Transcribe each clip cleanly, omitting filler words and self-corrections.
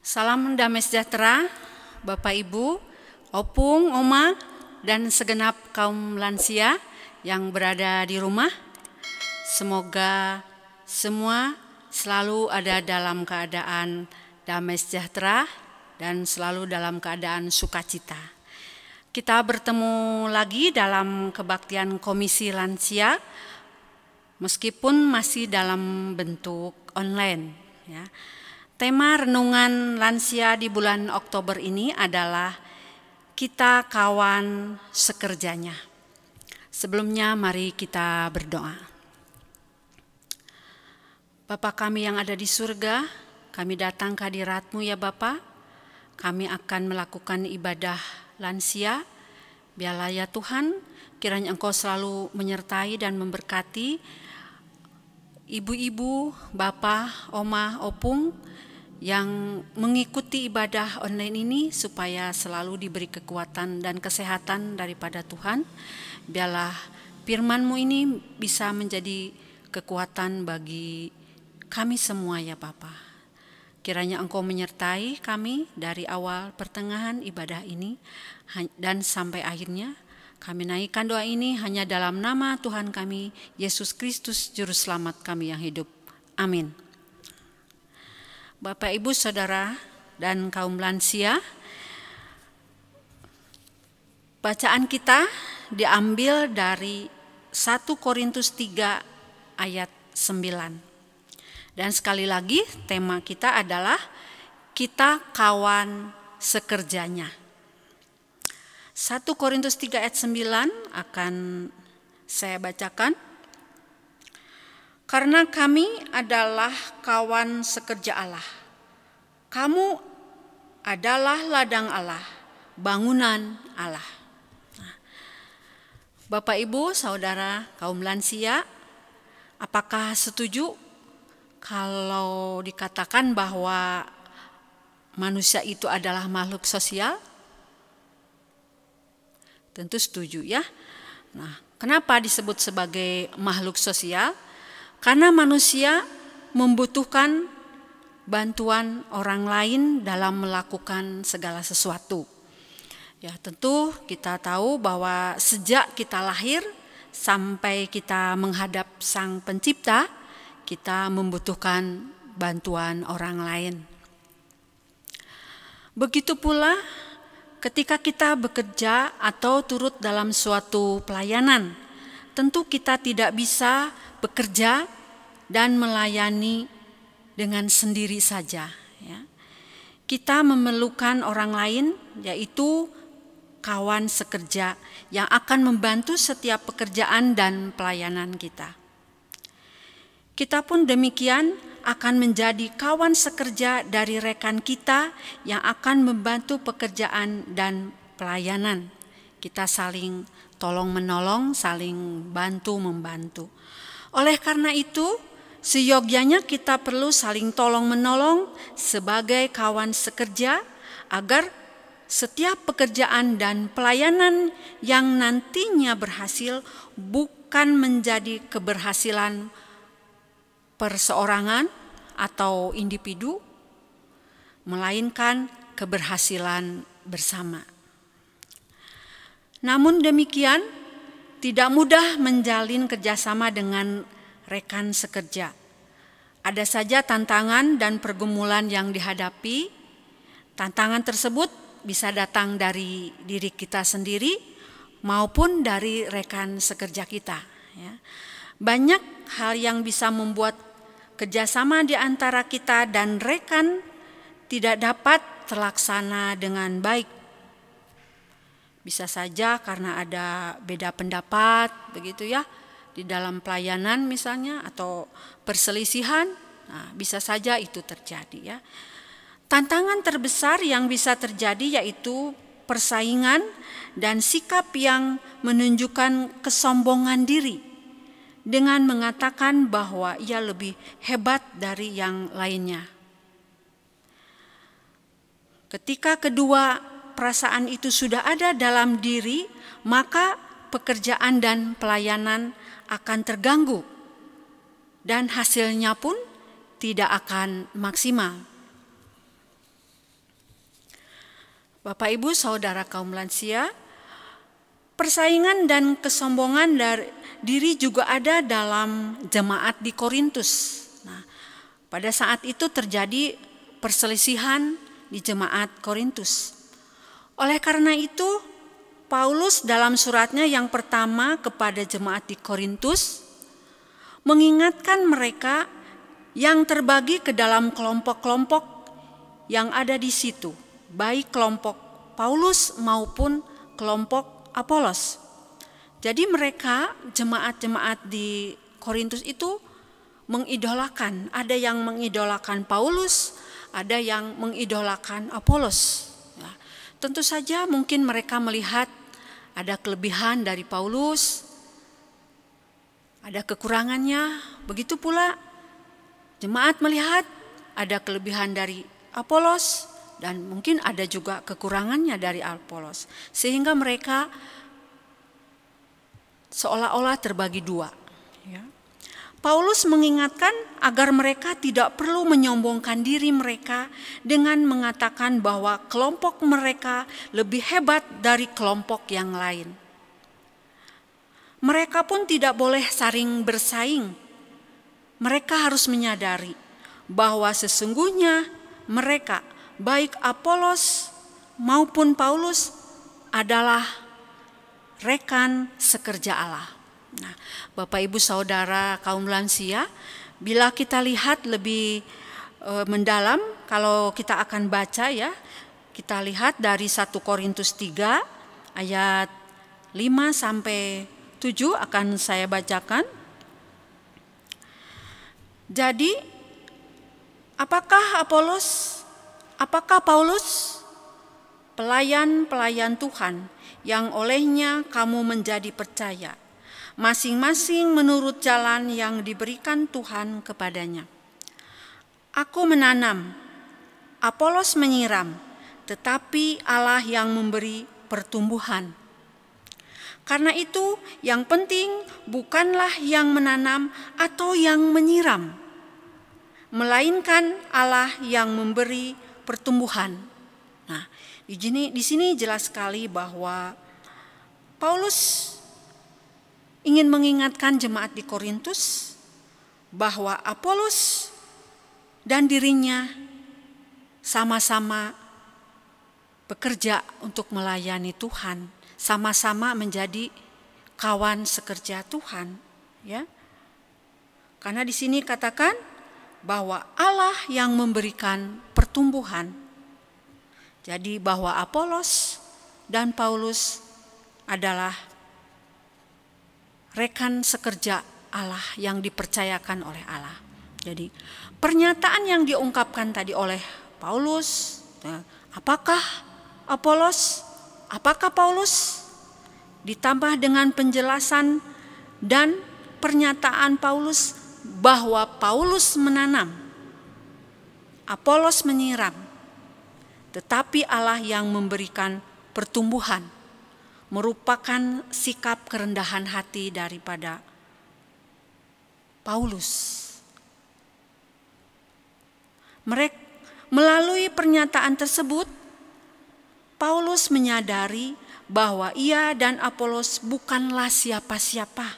Salam damai sejahtera, Bapak Ibu, Opung, Oma, dan segenap kaum lansia yang berada di rumah. Semoga semua selalu ada dalam keadaan damai sejahtera dan selalu dalam keadaan sukacita. Kita bertemu lagi dalam kebaktian Komisi Lansia, meskipun masih dalam bentuk online, ya. Tema renungan lansia di bulan Oktober ini adalah kita kawan sekerjanya. Sebelumnya mari kita berdoa. Bapa kami yang ada di surga, kami datang ke hadirat-Mu ya Bapa. Kami akan melakukan ibadah lansia. Biarlah ya Tuhan, kiranya Engkau selalu menyertai dan memberkati ibu-ibu, Bapak, Oma, Opung yang mengikuti ibadah online ini, supaya selalu diberi kekuatan dan kesehatan daripada Tuhan. Biarlah firman-Mu ini bisa menjadi kekuatan bagi kami semua ya Bapa. Kiranya Engkau menyertai kami dari awal pertengahan ibadah ini dan sampai akhirnya. Kami naikkan doa ini hanya dalam nama Tuhan kami, Yesus Kristus, Juru Selamat kami yang hidup. Amin. Bapak, Ibu, Saudara, dan kaum lansia, bacaan kita diambil dari 1 Korintus 3 ayat 9. Dan sekali lagi tema kita adalah kita kawan sekerjanya. 1 Korintus 3 ayat 9 akan saya bacakan. Karena kami adalah kawan sekerja Allah. Kamu adalah ladang Allah, bangunan Allah. Nah, Bapak, Ibu, Saudara, kaum lansia, apakah setuju kalau dikatakan bahwa manusia itu adalah makhluk sosial? Tentu setuju ya. Nah, kenapa disebut sebagai makhluk sosial? Karena manusia membutuhkan bantuan orang lain dalam melakukan segala sesuatu. Ya, tentu kita tahu bahwa sejak kita lahir sampai kita menghadap Sang Pencipta, kita membutuhkan bantuan orang lain. Begitu pula ketika kita bekerja atau turut dalam suatu pelayanan, tentu kita tidak bisa bekerja dan melayani dengan sendiri saja. Ya. Kita memerlukan orang lain, yaitu kawan sekerja yang akan membantu setiap pekerjaan dan pelayanan kita. Kita pun demikian akan menjadi kawan sekerja dari rekan kita yang akan membantu pekerjaan dan pelayanan. Kita saling tolong-menolong, saling bantu-membantu. Oleh karena itu, seyogyanya kita perlu saling tolong-menolong sebagai kawan sekerja agar setiap pekerjaan dan pelayanan yang nantinya berhasil bukan menjadi keberhasilan perseorangan atau individu, melainkan keberhasilan bersama. Namun demikian, tidak mudah menjalin kerjasama dengan rekan sekerja. Ada saja tantangan dan pergumulan yang dihadapi. Tantangan tersebut bisa datang dari diri kita sendiri maupun dari rekan sekerja kita. Ya. Banyak hal yang bisa membuat kerjasama di antara kita dan rekan tidak dapat terlaksana dengan baik. Bisa saja karena ada beda pendapat, begitu ya, di dalam pelayanan misalnya, atau perselisihan. Nah, bisa saja itu terjadi ya. Tantangan terbesar yang bisa terjadi yaitu persaingan dan sikap yang menunjukkan kesombongan diri dengan mengatakan bahwa ia lebih hebat dari yang lainnya. Ketika kedua perasaan itu sudah ada dalam diri, maka pekerjaan dan pelayanan akan terganggu dan hasilnya pun tidak akan maksimal. Bapak, Ibu, Saudara kaum lansia, persaingan dan kesombongan dari diri juga ada dalam jemaat di Korintus. Nah, pada saat itu terjadi perselisihan di jemaat Korintus. Oleh karena itu, Paulus dalam suratnya yang pertama kepada jemaat di Korintus mengingatkan mereka yang terbagi ke dalam kelompok-kelompok yang ada di situ, baik kelompok Paulus maupun kelompok Apolos. Jadi mereka, jemaat-jemaat di Korintus itu mengidolakan, ada yang mengidolakan Paulus, ada yang mengidolakan Apolos. Ya, tentu saja mungkin mereka melihat ada kelebihan dari Paulus, ada kekurangannya. Begitu pula jemaat melihat ada kelebihan dari Apolos dan mungkin ada juga kekurangannya dari Apolos. Sehingga mereka seolah-olah terbagi dua. Ya. Paulus mengingatkan agar mereka tidak perlu menyombongkan diri mereka dengan mengatakan bahwa kelompok mereka lebih hebat dari kelompok yang lain. Mereka pun tidak boleh saling bersaing. Mereka harus menyadari bahwa sesungguhnya mereka, baik Apolos maupun Paulus, adalah rekan sekerja Allah. Nah, Bapak, Ibu, Saudara kaum lansia, bila kita lihat lebih mendalam, kalau kita akan baca ya, kita lihat dari 1 Korintus 3 ayat 5 sampai 7 akan saya bacakan. Jadi, apakah Paulus pelayan-pelayan Tuhan yang olehnya kamu menjadi percaya, masing-masing menurut jalan yang diberikan Tuhan kepadanya. Aku menanam, Apolos menyiram, tetapi Allah yang memberi pertumbuhan. Karena itu yang penting bukanlah yang menanam atau yang menyiram, melainkan Allah yang memberi pertumbuhan. Nah, di sini jelas sekali bahwa Paulus ingin mengingatkan jemaat di Korintus bahwa Apolos dan dirinya sama-sama bekerja untuk melayani Tuhan, sama-sama menjadi kawan sekerja Tuhan, ya. Karena di sini katakan bahwa Allah yang memberikan pertumbuhan. Jadi bahwa Apolos dan Paulus adalah rekan sekerja Allah yang dipercayakan oleh Allah. Jadi pernyataan yang diungkapkan tadi oleh Paulus, apakah Apolos, apakah Paulus, ditambah dengan penjelasan dan pernyataan Paulus bahwa Paulus menanam, Apolos menyiram, tetapi Allah yang memberikan pertumbuhan, merupakan sikap kerendahan hati daripada Paulus. Melalui pernyataan tersebut, Paulus menyadari bahwa ia dan Apolos bukanlah siapa-siapa.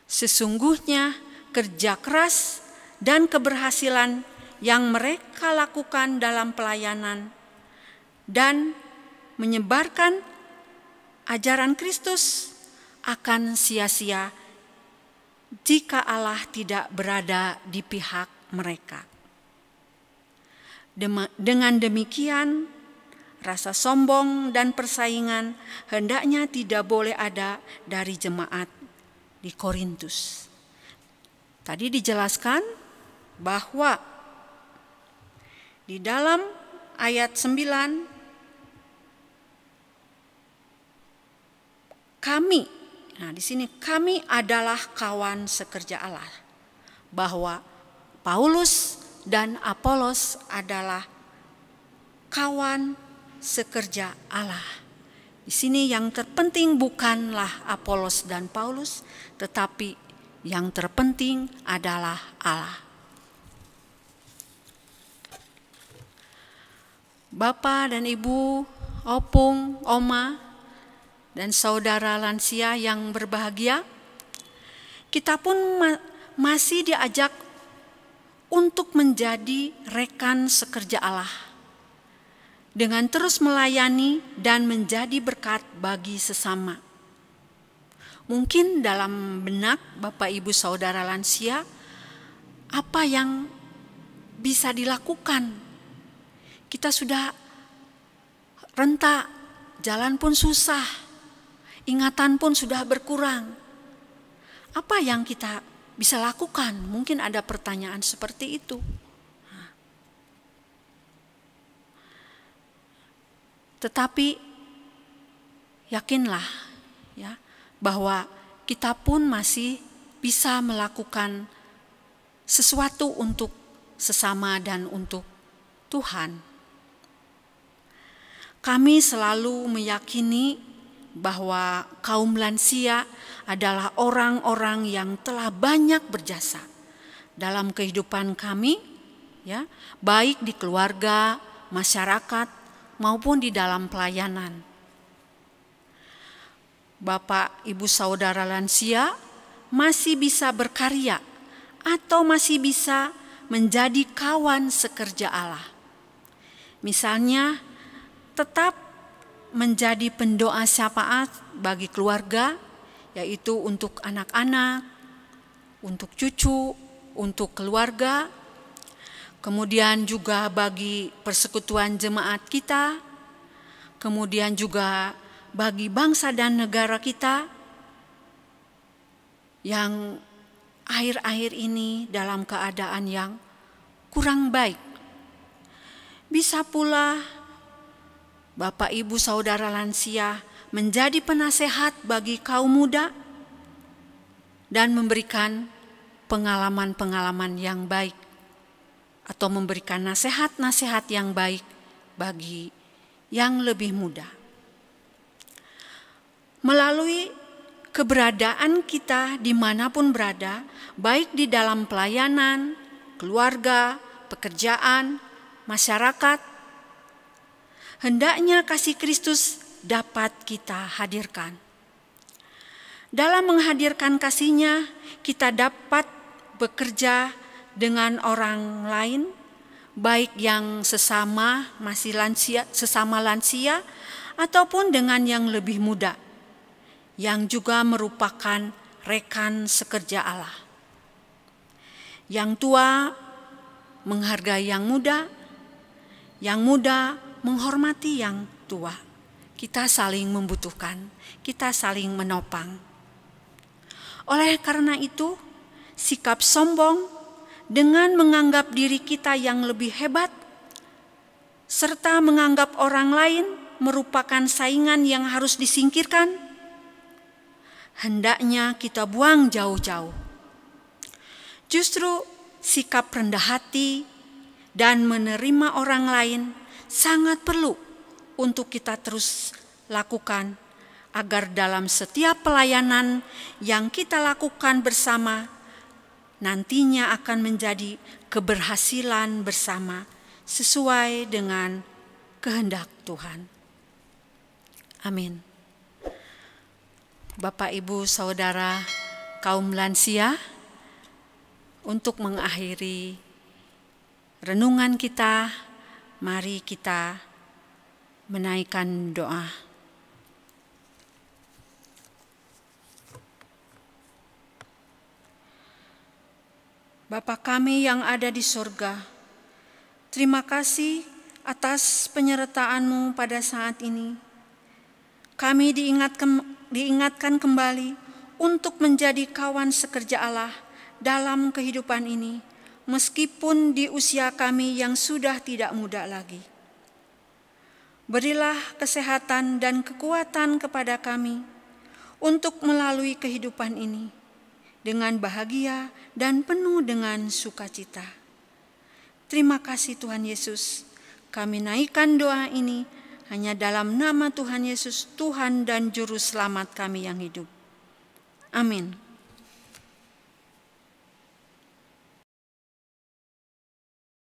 Sesungguhnya kerja keras dan keberhasilan yang mereka lakukan dalam pelayanan dan menyebarkan ajaran Kristus akan sia-sia jika Allah tidak berada di pihak mereka. Dengan demikian, rasa sombong dan persaingan hendaknya tidak boleh ada dari jemaat di Korintus. Tadi dijelaskan bahwa di dalam ayat 9, di sini kami adalah kawan sekerja Allah. Bahwa Paulus dan Apolos adalah kawan sekerja Allah. Di sini yang terpenting bukanlah Apolos dan Paulus, tetapi yang terpenting adalah Allah. Bapak dan Ibu, opung, oma, dan saudara lansia yang berbahagia, kita pun masih diajak untuk menjadi rekan sekerja Allah, dengan terus melayani dan menjadi berkat bagi sesama. Mungkin dalam benak Bapak Ibu saudara lansia, apa yang bisa dilakukan? Kita sudah rentak, jalan pun susah, ingatan pun sudah berkurang. Apa yang kita bisa lakukan? Mungkin ada pertanyaan seperti itu. Tetapi yakinlah ya, bahwa kita pun masih bisa melakukan sesuatu untuk sesama dan untuk Tuhan. Kami selalu meyakini bahwa kaum lansia adalah orang-orang yang telah banyak berjasa dalam kehidupan kami, ya, baik di keluarga, masyarakat, maupun di dalam pelayanan. Bapak, Ibu, saudara lansia masih bisa berkarya atau masih bisa menjadi kawan sekerja Allah. Misalnya, tetap menjadi pendoa syafaat bagi keluarga, yaitu untuk anak-anak, untuk cucu, untuk keluarga, kemudian juga bagi persekutuan jemaat kita, kemudian juga bagi bangsa dan negara kita yang akhir-akhir ini dalam keadaan yang kurang baik. Bisa pula Bapak, Ibu, saudara lansia menjadi penasehat bagi kaum muda dan memberikan pengalaman-pengalaman yang baik atau memberikan nasihat-nasihat yang baik bagi yang lebih muda. Melalui keberadaan kita dimanapun berada, baik di dalam pelayanan, keluarga, pekerjaan, masyarakat, hendaknya kasih Kristus dapat kita hadirkan. Dalam menghadirkan kasih-Nya, kita dapat bekerja dengan orang lain, baik yang sesama lansia, ataupun dengan yang lebih muda, yang juga merupakan rekan sekerja Allah. Yang tua menghargai yang muda menghormati yang tua. Kita saling membutuhkan, kita saling menopang. Oleh karena itu, sikap sombong dengan menganggap diri kita yang lebih hebat, serta menganggap orang lain merupakan saingan yang harus disingkirkan, hendaknya kita buang jauh-jauh. Justru sikap rendah hati dan menerima orang lain sangat perlu untuk kita terus lakukan agar dalam setiap pelayanan yang kita lakukan bersama nantinya akan menjadi keberhasilan bersama sesuai dengan kehendak Tuhan. Amin. Bapak, Ibu, saudara kaum lansia, untuk mengakhiri renungan kita, mari kita menaikkan doa. Bapa kami yang ada di surga, terima kasih atas penyertaan-Mu pada saat ini. Kami diingatkan kembali untuk menjadi kawan sekerja Allah dalam kehidupan ini, meskipun di usia kami yang sudah tidak muda lagi. Berilah kesehatan dan kekuatan kepada kami untuk melalui kehidupan ini dengan bahagia dan penuh dengan sukacita. Terima kasih Tuhan Yesus. Kami naikkan doa ini hanya dalam nama Tuhan Yesus, Tuhan dan Juru Selamat kami yang hidup. Amin.